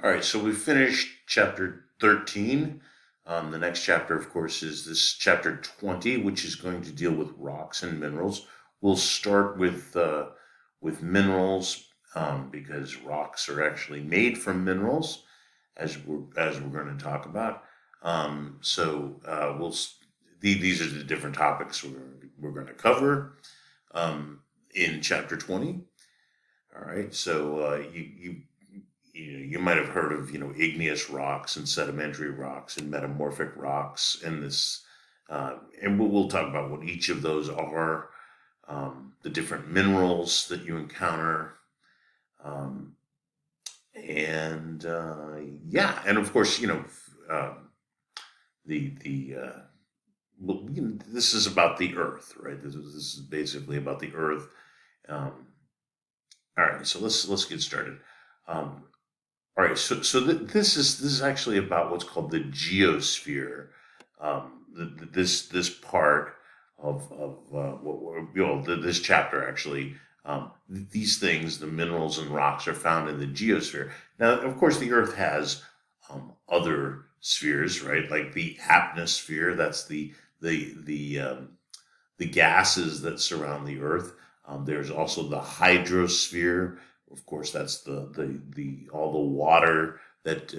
All right, so we finished chapter 13. The next chapter, of course, is this chapter 20, which is going to deal with rocks and minerals. We'll start with minerals because rocks are actually made from minerals, as we're going to talk about. These are the different topics we're going to cover in chapter 20. All right, so you might have heard of igneous rocks and sedimentary rocks and metamorphic rocks, and we'll talk about what each of those are, the different minerals that you encounter, um, and and of course the this is about the Earth, right? This is basically about the Earth. Um, all right, so let's get started. Um, All right, this is actually about what's called the geosphere. This part of this chapter actually, these things, the minerals and rocks, are found in the geosphere. Now, of course, the Earth has other spheres, right? Like the atmosphere. That's the gases that surround the Earth. There's also the hydrosphere. Of course, that's the all the water that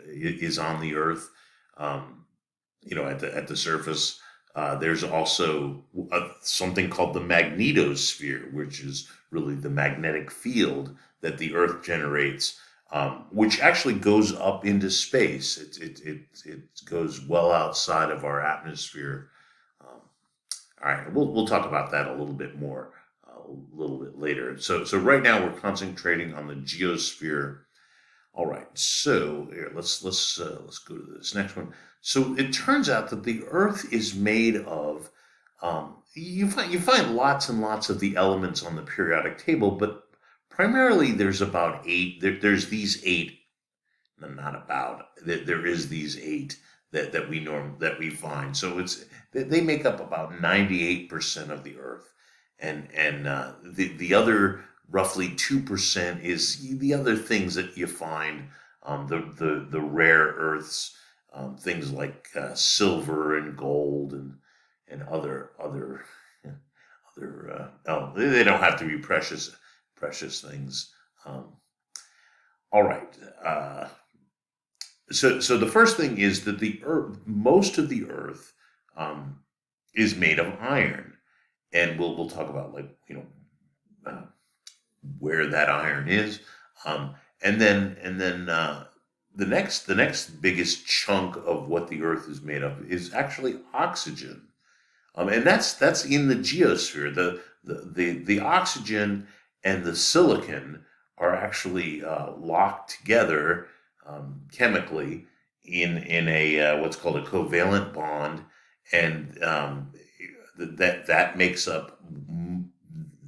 is on the Earth. Um, at the surface. There's also something called the magnetosphere, which is really the magnetic field that the Earth generates, which actually goes up into space. It goes well outside of our atmosphere. Um, all right, we'll talk about that a little bit more a little bit later. So right now we're concentrating on the geosphere. All right, so here, let's go to this next one. So it turns out that the Earth is made of you find lots and lots of the elements on the periodic table, but primarily there's about eight. There's these eight, not about. There is these eight that we find. So they make up about 98% of the Earth, and the other roughly 2% is the other things that you find, the rare earths, things like silver and gold and other they don't have to be precious things. Um, all right. So the first thing is that the earth, most of the Earth, um, is made of iron, and we'll talk about, like, uh, where that iron is, and then the next biggest chunk of what the Earth is made of is actually oxygen, and that's in the geosphere. The oxygen and the silicon are actually locked together, chemically, in a what's called a covalent bond, and that makes up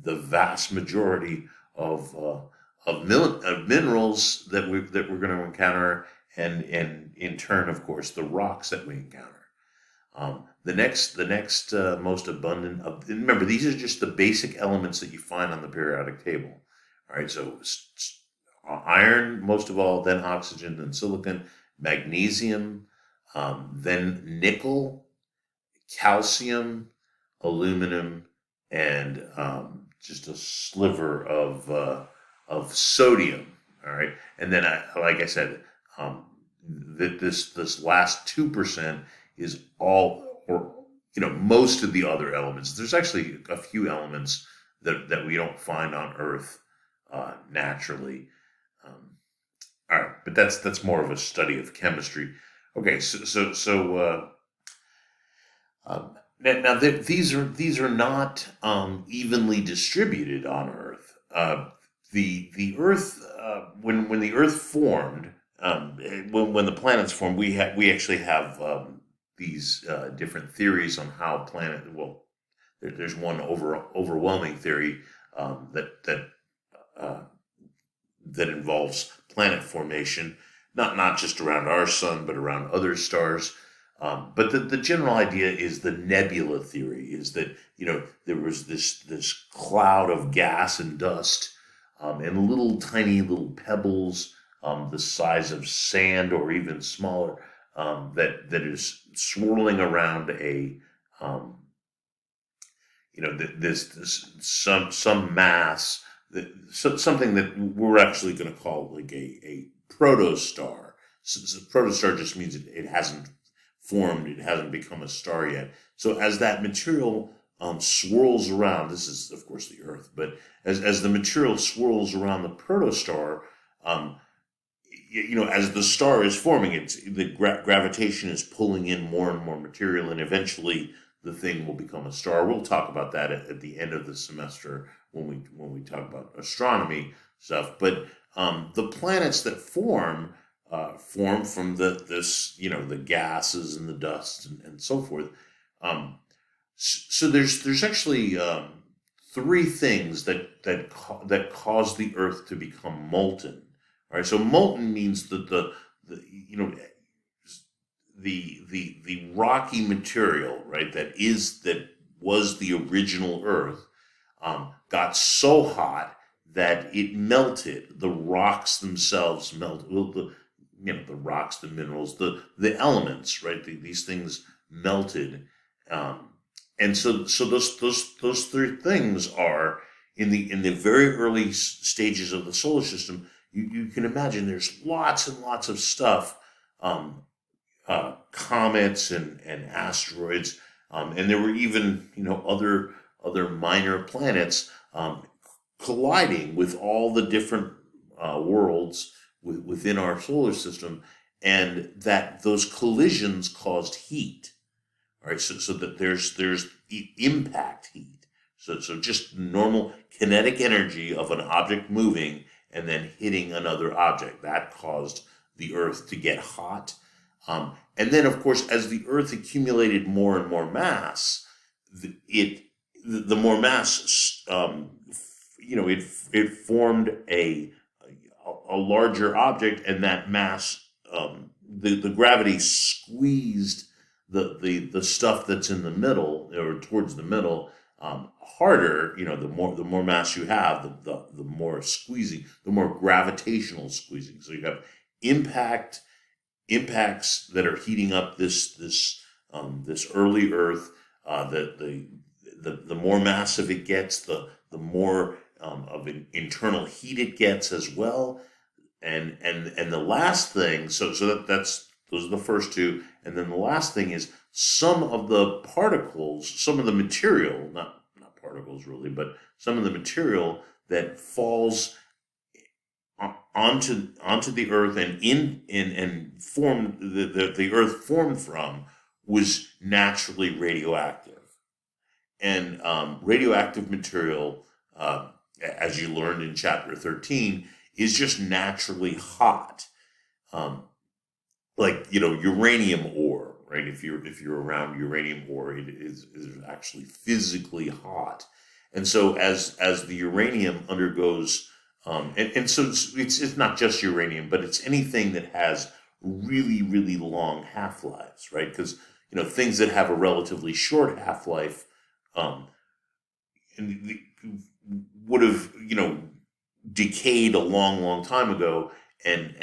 the vast majority of minerals that we're going to encounter, and in turn, of course, the rocks that we encounter. The next most abundant of, remember, these are just the basic elements that you find on the periodic table. All right, so iron most of all, then oxygen, then silicon, magnesium, then nickel, calcium, aluminum, and just a sliver of sodium. All right, and then like I said, this last 2% is all, or most of the other elements. There's actually a few elements that we don't find on Earth naturally. Um, all right, but that's more of a study of chemistry. Okay, now these are not evenly distributed on Earth. The Earth, when the Earth formed, when the planets formed, we actually have these different theories on how planet. Well, there's one overwhelming theory, uh, that involves planet formation, not just around our sun, but around other stars. But the general idea is the nebula theory, is that there was this cloud of gas and dust, and little tiny little pebbles, the size of sand or even smaller, that is swirling around a this some mass, something that we're actually going to call like a protostar. So protostar just means it hasn't formed, it hasn't become a star yet. So as that material swirls around, this is of course the Earth, but as the material swirls around the protostar, um, as the star is forming, the gravitation is pulling in more and more material, and eventually the thing will become a star. We'll talk about that at the end of the semester when we talk about astronomy stuff. But the planets that form from the gases and the dust and so forth. So there's actually three things that cause the Earth to become molten. All right, so molten means that the rocky material, right, that was the original Earth, got so hot that it melted. The rocks themselves melted. Well, the rocks, the minerals, the elements, right? These things melted, and so those three things are in the very early stages of the solar system. You can imagine there's lots and lots of stuff, comets and asteroids, and there were even other minor planets colliding with all the different worlds within our solar system, and that those collisions caused heat. All right, so that there's impact heat. So just normal kinetic energy of an object moving and then hitting another object that caused the Earth to get hot. And then, of course, as the Earth accumulated more and more mass, the more mass, it formed a larger object, and that mass, the gravity squeezed the stuff that's in the middle or towards the middle harder. The more mass you have, the more squeezing, the more gravitational squeezing. So you have impacts that are heating up this early Earth. The more massive it gets, the more of an internal heat it gets as well. And the last thing, so that's those are the first two, and then the last thing is some of the particles, some of the material, not particles really, but some of the material that falls onto the Earth and formed the Earth formed from was naturally radioactive. And radioactive material, as you learned in chapter 13, is just naturally hot. Like uranium ore, right? If you're around uranium ore, it is actually physically hot. And so as the uranium undergoes, and so it's not just uranium, but it's anything that has really, really long half-lives, right? Because things that have a relatively short half-life would have decayed a long, long time ago, and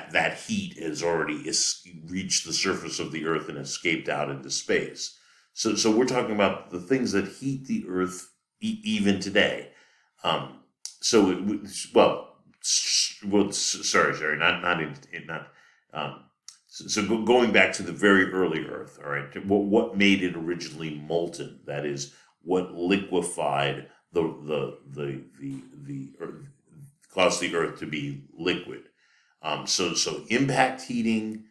that heat has already reached the surface of the Earth and escaped out into space. So we're talking about the things that heat the Earth even today. Sorry, not. So going back to the very early Earth, all right, what made it originally molten? That is, what liquefied the Earth, caused the Earth to be liquid. So impact heating,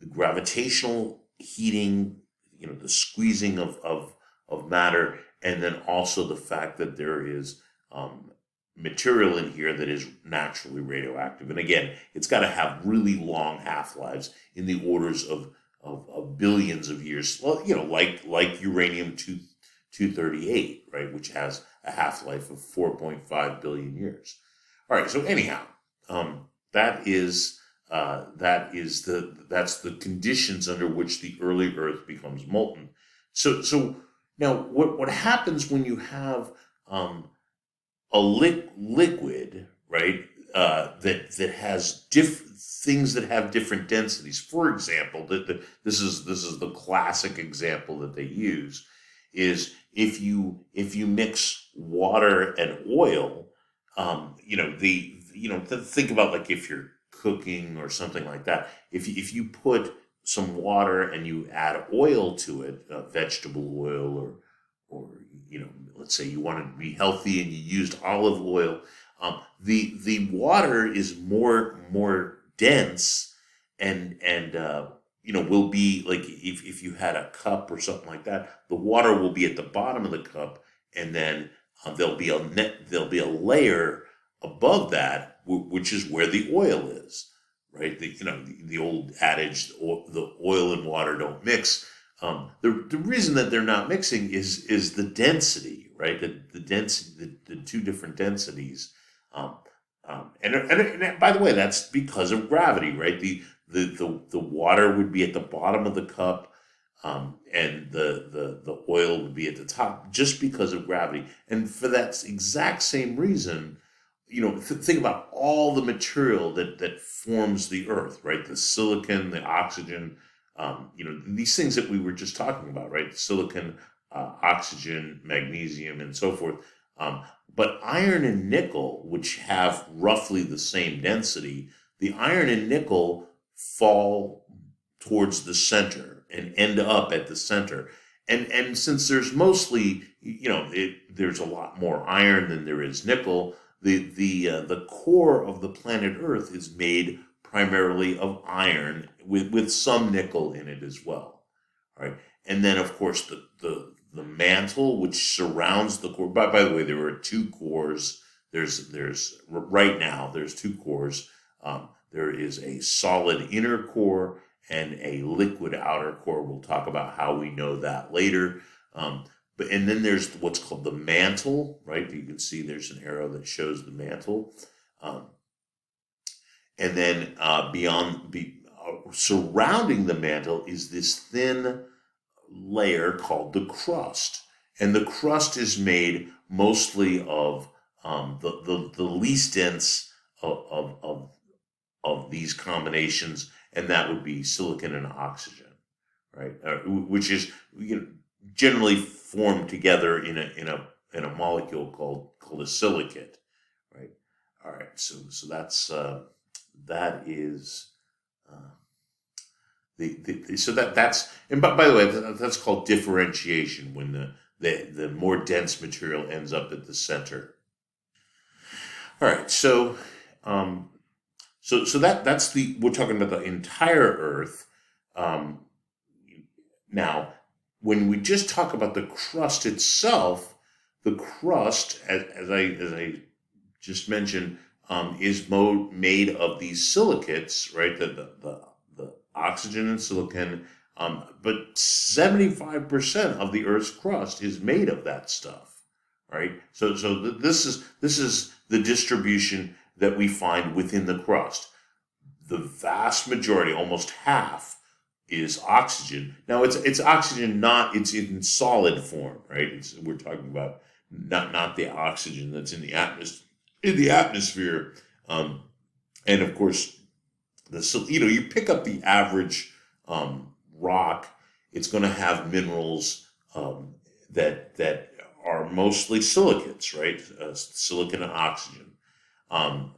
the gravitational heating, the squeezing of matter, and then also the fact that there is material in here that is naturally radioactive. And again, it's got to have really long half-lives in the orders of billions of years. Well, like uranium 238, right, which has a half-life of 4.5 billion years. All right. So anyhow, that's the conditions under which the early Earth becomes molten. So now what happens when you have a liquid, right? that has things that have different densities. For example, this is the classic example that they use is if you mix water and oil, think about like if you're cooking or something like that. If you put some water and you add oil to it, vegetable oil or let's say you wanted to be healthy and you used olive oil, the water is more dense and will be like if you had a cup or something like that, the water will be at the bottom of the cup, and then there'll be a layer above that, which is where the oil is, right? The old adage, the oil and water don't mix. The reason that they're not mixing is the density, right? The density, the two different densities. And by the way, that's because of gravity, right? The water would be at the bottom of the cup, and the oil would be at the top, just because of gravity. And for that exact same reason, think about all the material that forms the Earth, right? The silicon, the oxygen, these things that we were just talking about, right? Silicon, oxygen, magnesium, and so forth. But iron and nickel, which have roughly the same density, the iron and nickel fall towards the center and end up at the center. And since there's mostly, there's a lot more iron than there is nickel, the core of the planet Earth is made primarily of iron with some nickel in it as well, right? And then of course the mantle which surrounds the core. By the way, there are two cores. There's right now there's two cores. There is a solid inner core and a liquid outer core. We'll talk about how we know that later. And then there's what's called the mantle, right? You can see there's an arrow that shows the mantle. And then surrounding the mantle is this thin layer called the crust. And the crust is made mostly of the least dense of these combinations, and that would be silicon and oxygen, right? Which is generally formed together in a molecule called a silicate, right? All right, so that is that's and by the way, that's called differentiation, when the more dense material ends up at the center. All right, so that's we're talking about the entire Earth. Now, when we just talk about the crust itself, the crust, as I just mentioned, is made of these silicates, right? The oxygen and silicon, but 75% of the Earth's crust is made of that stuff, right? So this is the distribution that we find within the crust. The vast majority, almost half, is oxygen. Now it's oxygen, it's in solid form, right? We're talking about not the oxygen that's in the atmosphere. And of course, you pick up the average rock, it's going to have minerals that are mostly silicates, right? Silicon and oxygen.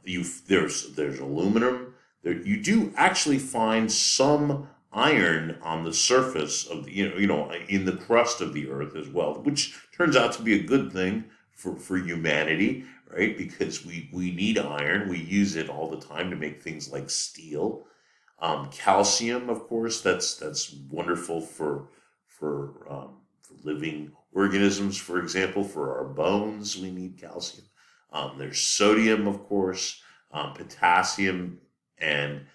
There's aluminum. You do actually find some iron on the surface of in the crust of the Earth as well, which turns out to be a good thing for humanity, right? Because we need iron. We use it all the time to make things like steel. Calcium, of course, that's wonderful for living organisms. For example, for our bones, we need calcium. There's sodium, of course, potassium, and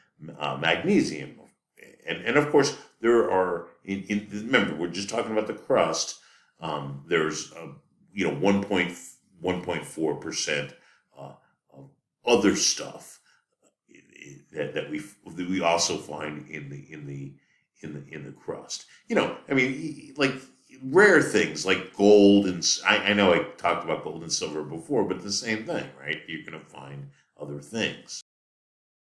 magnesium. And of course, there are, remember, we're just talking about the crust. There's, 1.4% of other stuff that we also find in the crust. Like rare things like gold, and I know I talked about gold and silver before, but the same thing, right? You're going to find other things.